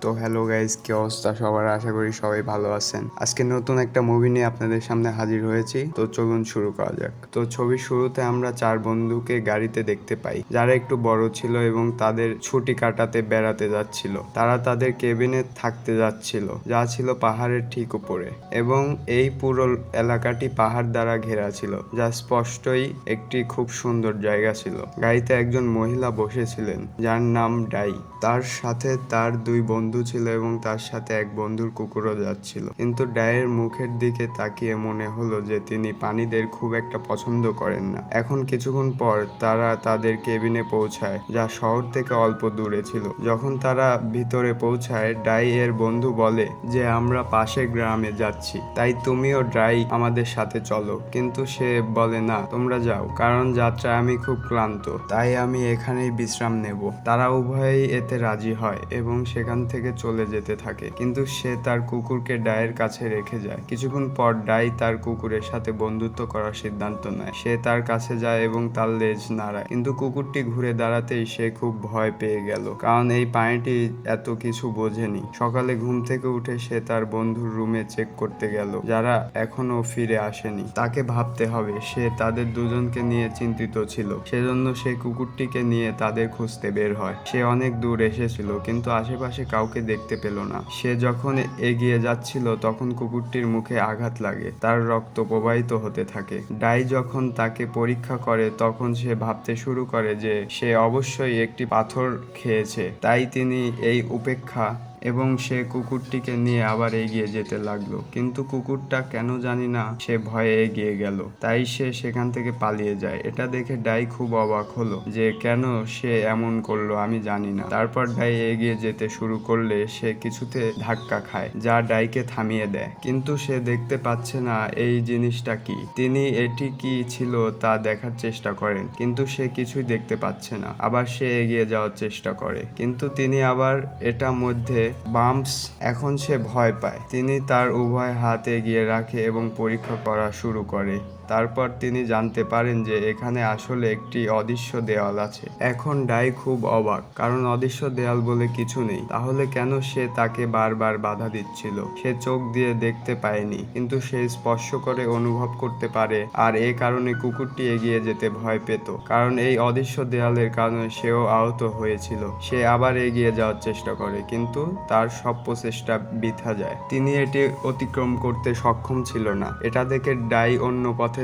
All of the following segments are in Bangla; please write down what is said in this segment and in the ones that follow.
তো হ্যালো গাইজ, কি অবস্থা সবার? আশা করি সবাই ভালো আছেন। আজকে নতুন একটা মুভি নিয়ে আপনাদের সামনে হাজির হয়েছি। তো চলুন শুরু করা যাক। তো ছবির শুরুতে আমরা চার বন্ধুকে গাড়িতে দেখতে পাই, যারা একটু বড় ছিল এবং তাদের ছুটি কাটাতে বেড়াতে যাচ্ছিল। তারা তাদের কেবিনে থাকতে যাচ্ছিল, যা ছিল পাহাড়ের ঠিক উপরে, এবং এই পুরো এলাকাটি পাহাড় দ্বারা ঘেরা ছিল, যা স্পষ্টই একটি খুব সুন্দর জায়গা ছিল। গাড়িতে একজন মহিলা বসেছিলেন, যার নাম ডাই। তার সাথে তার দুই বন্ধু ছিল এবং তার সাথে এক বন্ধুর কুকুরও যাচ্ছিল। কিন্তু ডায়ের মুখের দিকে তাকিয়ে মনে হলো যে তিনি প্রাণীদের খুব একটা পছন্দ করেন না। এখন কিছুক্ষণ পর তারা তাদের কেবিনে পৌঁছায়, যা শহর থেকে অল্প দূরে ছিল। যখন তারা ভিতরে পৌঁছায়, ডাই এর বন্ধু বলে যে আমরা পাশের গ্রামে যাচ্ছি, তাই তুমিও ডাই আমাদের সাথে চলো। কিন্তু সে বলে না, তোমরা যাও, কারণ যাত্রায় আমি খুব ক্লান্ত, তাই আমি এখানেই বিশ্রাম নেব। তারা উভয়েই এতে রাজি হয় এবং সেখান থেকে চলে যেতে থাকে, কিন্তু সে তার কুকুরকে ডায়ের কাছে রেখে যায়। কিছুক্ষণ পর ডাই তার কুকুরের সাথে বন্ধুত্ব করার সিদ্ধান্ত নেয়। সে তার কাছে যায় এবং তার লেজ নাড়ায়, কিন্তু কুকুরটি ঘুরে দাঁড়াতেই সে খুব ভয় পেয়ে গেল, কারণ এই প্রাণীটি এত কিছু বোঝেনি। সকালে ঘুম থেকে উঠে সে তার বন্ধুর রুমে চেক করতে গেল, যারা এখনো ফিরে আসেনি। তাকে ভাবতে হবে সে তাদের দুজনকে নিয়ে চিন্তিত ছিল, সেজন্য সে কুকুরটিকে নিয়ে তাদের খুঁজতে বের হয়। সে অনেক দূর এসেছিল, কিন্তু আশেপাশে কাউকে দেখতে পেল না। সে যখন এগিয়ে যাচ্ছিল তখন কুকুরটির মুখে আঘাত লাগে, তার রক্ত প্রবাহিত হতে থাকে। ডাই যখন তাকে পরীক্ষা করে তখন সে ভাবতে শুরু করে যে সে অবশ্যই একটি পাথর খেয়েছে, তাই তিনি এই উপেক্ষা এবং সে কুকুরটিকে নিয়ে আবার এগিয়ে যেতে লাগলো। কিন্তু কুকুরটা কেন জানি না সে ভয়ে এগিয়ে গেল, তাই সে সেখান থেকে পালিয়ে যায়। এটা দেখে ডাই খুব অবাক হলো যে কেন সে এমন করলো, আমি জানি না। তারপর ডাই এগিয়ে যেতে শুরু করলে সে কিছুতে ধাক্কা খায়, যা ডাইকে থামিয়ে দেয়। কিন্তু সে দেখতে পাচ্ছে না এই জিনিসটা কি। তিনি এটি কি ছিল তা দেখার চেষ্টা করেন, কিন্তু সে কিছুই দেখতে পাচ্ছে না। আবার সে এগিয়ে যাওয়ার চেষ্টা করে, কিন্তু তিনি আবার এটা মধ্যে বাম্পস। এখন সে ভয় পায়। তিনি তার উভয় হাত এগিয়ে রাখে এবং পরীক্ষা করা শুরু করে। তারপর তিনি জানতে পারেন যে এখানে আসলে একটি অদৃশ্য দেওয়াল আছে। এখন ডাই খুব অবাক, কারণ অদৃশ্য দেওয়াল বলে কিছু নেই। তাহলে কেন সে তাকে বারবার বাধা দিচ্ছিল? সে চোখ দিয়ে দেখতে পায়নি, কিন্তু সে স্পর্শ করে অনুভব করতে পারে, আর এ কারণে কুকুরটি এগিয়ে যেতে ভয় পেত, কারণ এই অদৃশ্য দেওয়ালের কারণে সেও আহত হয়েছিল। সে আবার এগিয়ে যাওয়ার চেষ্টা করে, কিন্তু তার সব প্রচেষ্টা বৃথা যায়। তিনি এটি অতিক্রম করতে সক্ষম ছিল না। এটা দেখে ডাই অন্য পথে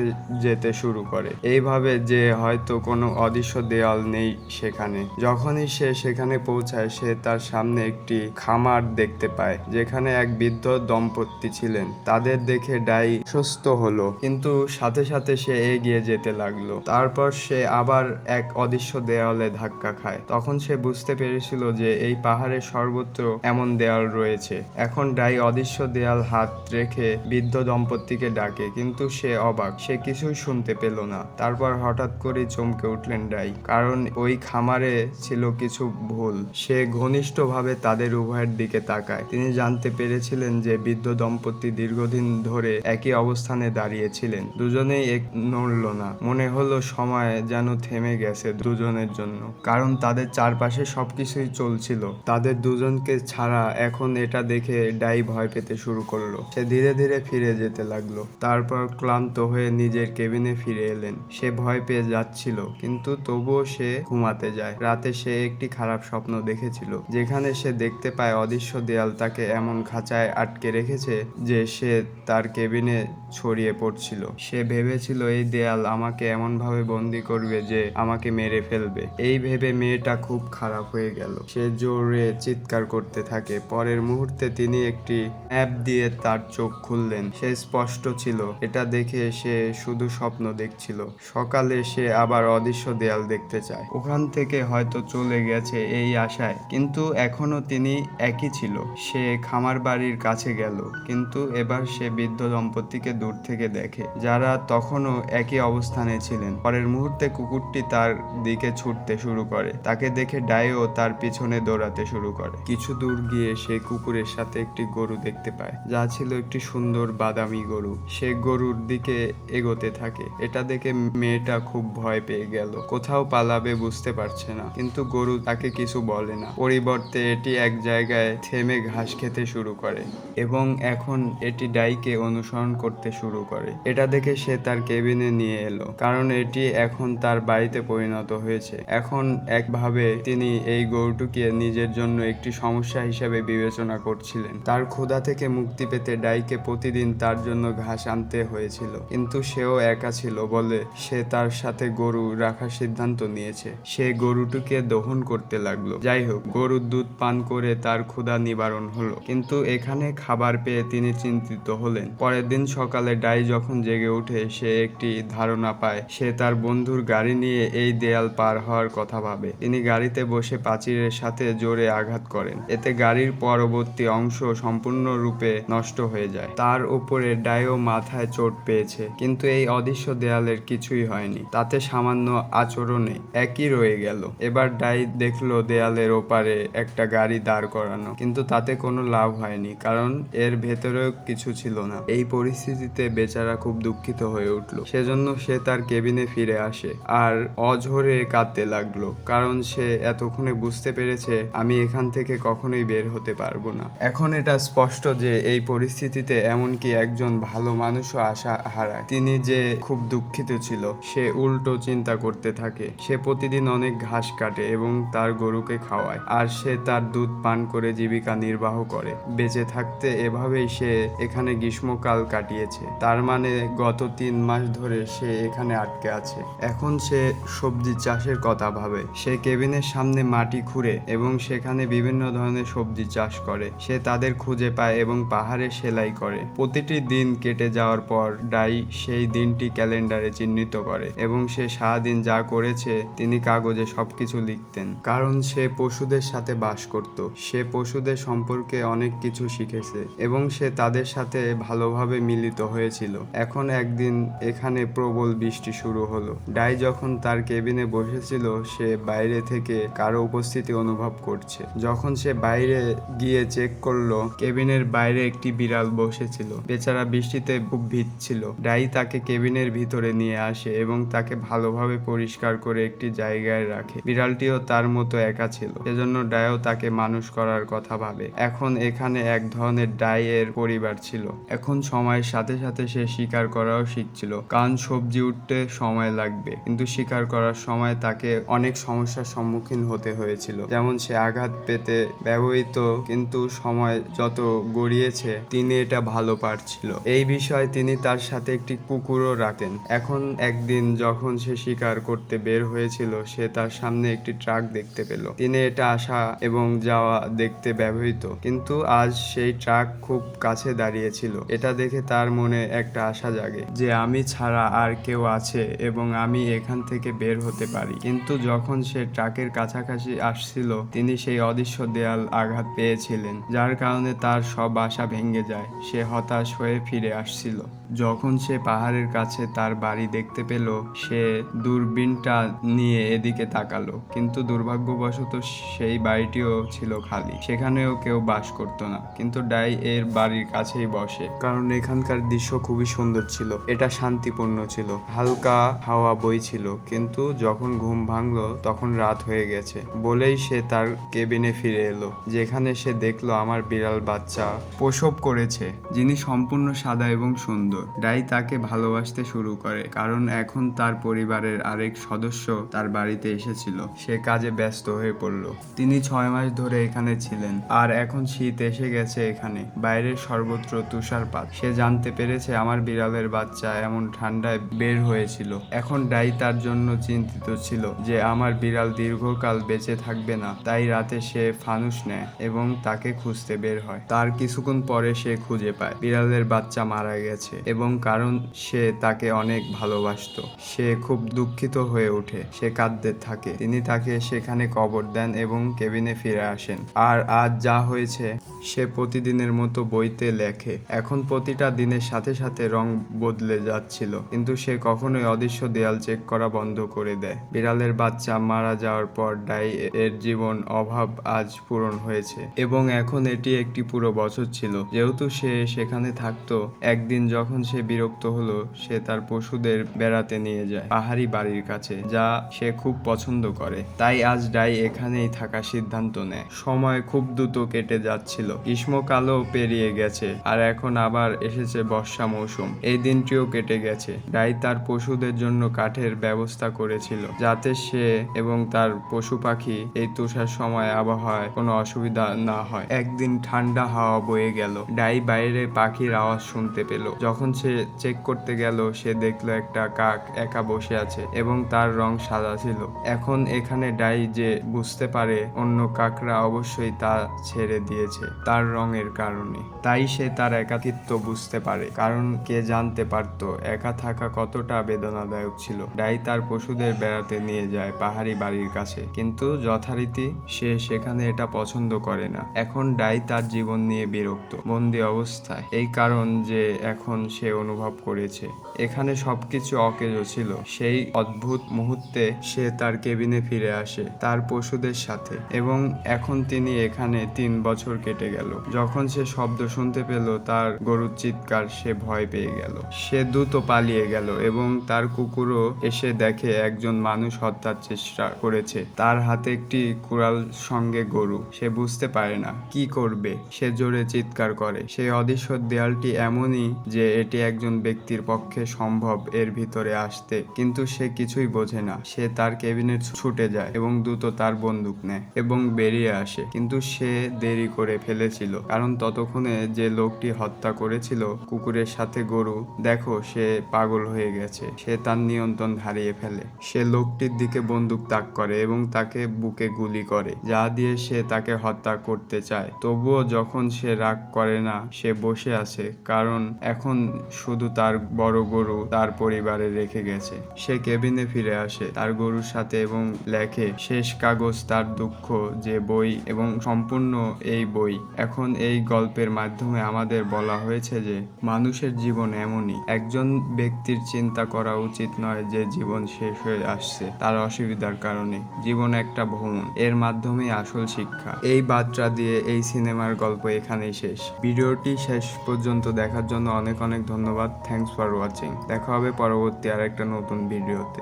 যেতে শুরু করে, এইভাবে যে হয়তো কোনো অদৃশ্য দেওয়াল নেই সেখানে। যখনই সে সেখানে পৌঁছায়, সে তার সামনে একটি খামার দেখতে পায়, যেখানে এক বৃদ্ধ দম্পতি ছিলেন। তাদের দেখে ডাই সুস্থ হলো, কিন্তু সাথে সাথে সে এগিয়ে যেতে লাগলো। তারপর সে আবার এক অদৃশ্য দেওয়ালে ধাক্কা খায়। তখন সে বুঝতে পেরেছিল যে এই পাহাড়ের সর্বত্র এমন দেয়াল রয়েছে। এখন ডাই অদৃশ্য দেয়াল হাত রেখে বৃদ্ধ দম্পতিকে ডাকে, কিন্তু সে অবাক, সে কিছুই শুনতে পেল না। তারপর হঠাৎ করে চমকে উঠলেন ডাই, কারণ ওই খামারে ছিল কিছু ভুল। সে ঘনিষ্ঠভাবে তাদের উভয়ের দিকে তাকায়। তিনি জানতে পেরেছিলেন যে বৃদ্ধ দম্পতি দীর্ঘদিন ধরে একই অবস্থানে দাঁড়িয়েছিলেন, দুজনেই নড়ল না। মনে হলো সময় যেন থেমে গেছে দুজনের জন্য, কারণ তাদের চারপাশে সবকিছুই চলছিল তাদের দুজনকে ছাড়া। এখন এটা দেখে ডাই ভয় পেতে শুরু করলো। সে ধীরে ধীরে ফিরে যেতে লাগলো। তারপর ক্লান্ত হয়ে নিজের কেবিনে ফিরে এলেন। সে ভয় পেয়ে যাচ্ছিল, কিন্তু তবুও সে ঘুমাতে যায়। রাতে সে একটি খারাপ স্বপ্ন দেখেছিল, যেখানে সে দেখতে পায় অদৃশ্য দেয়াল তাকে এমন খাঁচায় আটকে রেখেছে যে সে তার কেবিনে ছড়িয়ে পড়ছিল। সে ভেবেছিল এই দেয়াল আমাকে এমনভাবে বন্দি করবে যে আমাকে মেরে ফেলবে। এই ভেবে মেয়েটা খুব খারাপ হয়ে গেল। সে জোরে চিৎকার করতে থাকে। পরের মুহূর্তে তিনি একটি অ্যাপ দিয়ে তার চোখ খুললেন। সে স্পষ্ট ছিল, এটা দেখে সে শুধু স্বপ্ন দেখছিল। সকালে সে আবার অদৃশ্য দেয়াল দেখতে চায়, ওখান থেকে হয়তো চলে গেছে এই আশায়, কিন্তু এখনো তিনি একই ছিল। সে খামার বাড়ির কাছে গেল, কিন্তু এবার সে বৃদ্ধ দম্পতিকে দূর থেকে দেখে, যারা তখনও একই অবস্থানে ছিলেন। পরের মুহূর্তে কুকুরটি তার দিকে ছুটতে শুরু করে। তাকে দেখে ডাইও তার পিছনে দৌড়াতে শুরু করে। কিছু দূর গিয়ে সে কুকুরের সাথে একটি গরু দেখতে পায়, যা ছিল একটি সুন্দর বাদামি গরু। সে গরুর দিকে এগোতে থাকে। এটা দেখে মেয়েটা খুব ভয় পেয়ে গেল, কোথাও পালাবে বুঝতে পারছে না, কিন্তু গরু তাকে কিছু বলে না। পরিবর্তে এটি এক জায়গায় থেমে ঘাস খেতে শুরু করে এবং এখন এটি ডাইকে অনুসরণ করতে শুরু করে। এটা দেখে সে তার কেবিনে নিয়ে এলো, কারণ এটি এখন তার বাড়িতে পরিণত হয়েছে। এখন একভাবে তিনি এই গরুটিকে নিজের জন্য একটি সমস্যা হিসেবে বিবেচনা করছিলেন। তার ক্ষুধা থেকে মুক্তি পেতে ডাইকে প্রতিদিন তার জন্য ঘাস আনতে হয়েছিল, কিন্তু সেও একা ছিল বলে সে তার সাথে গরু রাখার সিদ্ধান্ত নিয়েছে। সে গরুটিকে দহন করতে লাগলো। যাই হোক, গরুর দুধ পান করে তার ক্ষুধা নিবারণ হলো, কিন্তু এখানে খাবার পেয়ে তিনি চিন্তিত হলেন। পরের দিন সকালে ডাই যখন জেগে উঠে সে একটি ধারণা পায়। সে তার বন্ধুর গাড়ি নিয়ে এই দেয়াল পার হওয়ার কথা ভাবে। তিনি গাড়িতে বসে প্রাচীরের সাথে জোরে আঘাত করেন, এতে গাড়ির পরবর্তী অংশ সম্পূর্ণরূপে নষ্ট হয়ে যায়। তার উপরে ডাইও মাথায় চোট পেয়েছে, কিন্তু এই অদৃশ্য দেয়ালের কিছুই হয়নি, তাতে সামান্য আচরণে একই রয়ে গেল। এবার ডাই দেখলো দেয়ালের ওপারে একটা গাড়ি দাঁড় করানো, কিন্তু তাতে কোনো লাভ হয়নি, কারণ এর ভেতরেও কিছু ছিল না। এই পরিস্থিতিতে বেচারা খুব দুঃখিত হয়ে উঠল। সেজন্য সে তার কেবিনে ফিরে আসে আর অঝরে কাঁদতে লাগলো, কারণ সে এতক্ষণে বুঝতে পেরেছে আমি এখান থেকে কখনোই বের হতে পারবো না। এখন এটা স্পষ্ট যে এই পরিস্থিতিতে এমনকি একজন ভালো মানুষও আশা হারায়। তিনি যে খুব দুঃখিত ছিল সে উল্টো চিন্তা করতে থাকে। সে প্রতিদিন অনেক ঘাস কাটে এবং তার গরুকে খাওয়ায়, আর সে তার দুধ পান করে জীবিকা নির্বাহ করে। বেঁচে থাকতে এভাবেই সে এখানে গ্রীষ্মকাল কাটিয়েছে। তার মানে গত 3 মাস ধরে সে এখানে আটকে আছে। এখন সে সবজি চাষের কথা ভাবে। সে কেবিনের সামনে মাটি খুঁড়ে এবং সেখানে বিভিন্ন ধরনের সবজি চাষ করে। সে তাদের খুঁজে পায় এবং পাহাড়ে সেলাই করে। প্রতিটি দিন কেটে যাওয়ার পর ডাই সেই দিনটি ক্যালেন্ডারে চিহ্নিত করে এবং সে সারাদিন যা করেছে তিনি কাগজে সবকিছু লিখতেন, কারণ সে পশুদের সাথে বাস করত। সে পশুদের সম্পর্কে অনেক কিছু শিখেছে এবং সে তাদের সাথে ভালোভাবে মিলিত হয়েছিল। এখন একদিন এখানে প্রবল বৃষ্টি শুরু হলো। ডাই যখন তার কেবিনে বসেছিল সে বাইরে থেকে কারো উপস্থিতি অনুভব করছে। যখন সে বাইরে গিয়ে চেক করলো, কেবিনের বাইরে একটি বিড়াল বসেছিল। বেচারা বৃষ্টিতে খুব ভিজছিল। ডাই তাকে কেবিনের ভিতরে নিয়ে আসে এবং তাকে ভালোভাবে পরিষ্কার করে একটি জায়গায় রাখে। বিড়ালটিও তার মতো একা ছিল, সেজন্য ডাইও তাকে মানুষ করার কথা ভাবে। এখন এখানে এক ধরনের ডাই এর পরিবার ছিল। এখন সময়ের সাথে সাথে সে শিকার করাও শিখছিল, কারণ সবজি উঠতে সময় লাগবে, কিন্তু শিকার করার সময় তাকে অনেক সমস্যার সম্মুখীন হতে হয়েছিল। যেমন সে আঘাত পেতে ব্যবহৃত, কিন্তু সময় যত গড়িয়েছে তিনি এটা ভালো পারছিল। এই বিষয়ে তিনি তার সাথে একটি কুকুরও রাখেন। এখন একদিন যখন সে শিকার করতে বের হয়েছিল সে তার সামনে একটি ট্রাক দেখতে পেল। তিনি এটা আসা এবং যাওয়া দেখতে ব্যবহৃত, কিন্তু আজ সেই ট্রাক খুব কাছে দাঁড়িয়েছিল। এটা দেখে তার মনে একটা আশা জাগে যে আমি ছাড়া আর কেউ আছে এবং আমি এখান থেকে বের হতে পারি। কিন্তু যখন সে ট্রাকের কাছাকাছি আসছিল তিনি সেই অদৃশ্য দেয়াল আঘাত পেয়েছিলেন, যার কারণে তার সব আশা ভেঙে যায়। সে হতাশ হয়ে ফিরে আসছিল। যখন সে পাহাড়ের কাছে তার বাড়ি দেখতে পেল সে দূরবীনটা নিয়ে এদিকে তাকালো, কিন্তু দুর্ভাগ্যবশত সেই বাড়িটিও ছিল খালি। সেখানেও কেউ বাস করতো না। কিন্তু ডাই এর বাড়ির কাছেই বসে, কারণ এখানকার দৃশ্য খুবই সুন্দর ছিল। এটা শান্তিপূর্ণ ছিল, হালকা হাওয়া বইছিল। কিন্তু যখন ঘুম ভাঙলো তখন রাত হয়ে গেছে বলেই সে তার কেবিনে ফিরে এলো, যেখানে সে দেখলো আমার বিড়াল বাচ্চা প্রসব করেছে, যিনি সম্পূর্ণ সাদা এবং সুন্দর। ডাই তাকে ভালোবাসতে শুরু করে, কারণ এখন তার পরিবারের আরেক সদস্য তার বাড়িতে এসেছিল। সে কাজে ব্যস্ত হয়ে পড়ল। তিনি 6 মাস ধরে এখানে ছিলেন, আর এখন শীত এসে গেছে। এখানে বাইরের সর্বত্র তুষারপাত। সে জানতে পেরেছে আমার বিড়ালের বাচ্চা এমন ঠান্ডায় বের হয়েছিল। এখন ডাই তার জন্য চিন্তিত ছিল যে আমার বিড়াল দীর্ঘকাল বেঁচে থাকবে না। তাই রাতে সে ফানুস নেয় এবং তাকে খুঁজতে বের হয়। তার কিছুক্ষণ পরে সে খুঁজে পায় বিড়ালের বাচ্চা মারা গেছে, এবং কারণ সে তাকে অনেক ভালোবাসতো। সে খুব দুঃখিত হয়ে ওঠে, সে কাঁদতে থাকে। তিনি তাকে সেখানে কবর দেন এবং কেবিনে ফিরে আসেন। আর আজ যা হয়েছে সে প্রতিদিনের মতো বইতে লেখে। এখন প্রতিটা দিনের সাথে সাথে রং বদলে যাচ্ছিল, কিন্তু সে কখনোই অদৃশ্য দেয়াল চেক করা বন্ধ করে দেয়। বিড়ালের বাচ্চা মারা যাওয়ার পর ডাই এর জীবন অভাব আজ পূরণ হয়েছে, এবং এখন এটি একটি পুরো বছর ছিল। যেহেতু সে সেখানে থাকতো, একদিন যখন যখন সে বিরক্ত হলো সে তার পশুদের বেড়াতে নিয়ে যায় পাহাড়ি বাড়ির কাছে, যা সে খুব পছন্দ করে। তাই আজ ডাই এখানেই থাকার সিদ্ধান্ত নেয়। সময় খুব দ্রুত কেটে যাচ্ছিল, গ্রীষ্মকালও পেরিয়ে গেছে আর এখন আবার এসেছে বর্ষা মৌসুম। এই দিনটিও কেটে গেছে। ডাই তার পশুদের জন্য কাঠের ব্যবস্থা করেছিল যাতে সে এবং তার পশু পাখি এই তুষার সময় আবহাওয়ায় কোনো অসুবিধা না হয়। একদিন ঠান্ডা হাওয়া বয়ে গেল। ডাই বাইরে পাখির আওয়াজ শুনতে পেল। যখন সে চেক করতে গেল সে দেখলো একটা কাক একা বসে আছে এবং তার রং সাদা ছিল। এখন এখানে ডাই যে বুঝতে পারে অন্য কাকরা অবশ্যই তা ছেড়ে দিয়েছে তার রঙের কারণে। তাই সে তার একাকিত্ব বুঝতে পারে, কারণ কে জানতে পারত একা থাকা কতটা বেদনাদায়ক ছিল। ডাই তার পশুদের বেড়াতে নিয়ে যায় পাহাড়ি বাড়ির কাছে, কিন্তু যথারীতি সে সেখানে এটা পছন্দ করে না। এখন ডাই তার জীবন নিয়ে বিরক্ত, বন্দি অবস্থায়। এই কারণ যে এখন সে অনুভব করেছে এখানে সবকিছু অকেজো ছিল। সেই অদ্ভুত মুহূর্তে সে তার কেবিনে ফিরে আসে তার পশুদের সাথে, এবং এখন তিনি এখানে 3 বছর কেটে গেল। যখন সে শব্দ শুনতে পেল তার গরুর চিৎকার, সে ভয় পেয়ে গেল। সে দ্রুত পালিয়ে গেল এবং তার কুকুরও এসে দেখে একজন মানুষ হত্যার চেষ্টা করেছে। তার হাতে একটি কুড়াল, সঙ্গে গরু। সে বুঝতে পারে না কি করবে। সে জোরে চিৎকার করে। সেই অদৃশ্য দেয়ালটি এমনই যে এটি একজন ব্যক্তির পক্ষে সম্ভব এর ভিতরে আসতে, কিন্তু সে কিছুই বোঝে না। সে তার কেবিনে ছুটে যায় এবং দ্রুত তার বন্দুক নেয় এবং বেরিয়ে আসে, কিন্তু সে দেরি করে ফেলেছিল, কারণ ততক্ষণে যে লোকটি হত্যা করেছিল কুকুরের সাথে গরু, দেখো সে পাগল হয়ে গেছে। সে তার নিয়ন্ত্রণ হারিয়ে ফেলে। সে লোকটির দিকে বন্দুক তাক করে এবং তাকে বুকে গুলি করে, যা দিয়ে সে তাকে হত্যা করতে চায়। তবুও যখন সে রাগ করে না, সে বসে আছে, কারণ এখন শুধু তার বড় গরু তার পরিবারে রেখে গেছে। সে কেবিনে ফিরে আসে তার গরুর সাথে এবং লেখে শেষ কাগজ, তার দুঃখ, যে বই এবং সম্পূর্ণ এই বই। এখন এই গল্পের মাধ্যমে আমাদের বলা হয়েছে যে মানুষের জীবন এমনই। একজন ব্যক্তির চিন্তা করা উচিত নয় যে জীবন শেষ হয়ে আসছে তার অসুবিধার কারণে। জীবন একটা ভ্রমণ, এর মাধ্যমেই আসল শিক্ষা। এই বার্তা দিয়ে এই সিনেমার গল্প এখানেই শেষ। ভিডিওটি শেষ পর্যন্ত দেখার জন্য অনেক অনেক ধন্যবাদ। Thanks for watching. দেখা হবে পরবর্তী আরেকটা নতুন ভিডিওতে।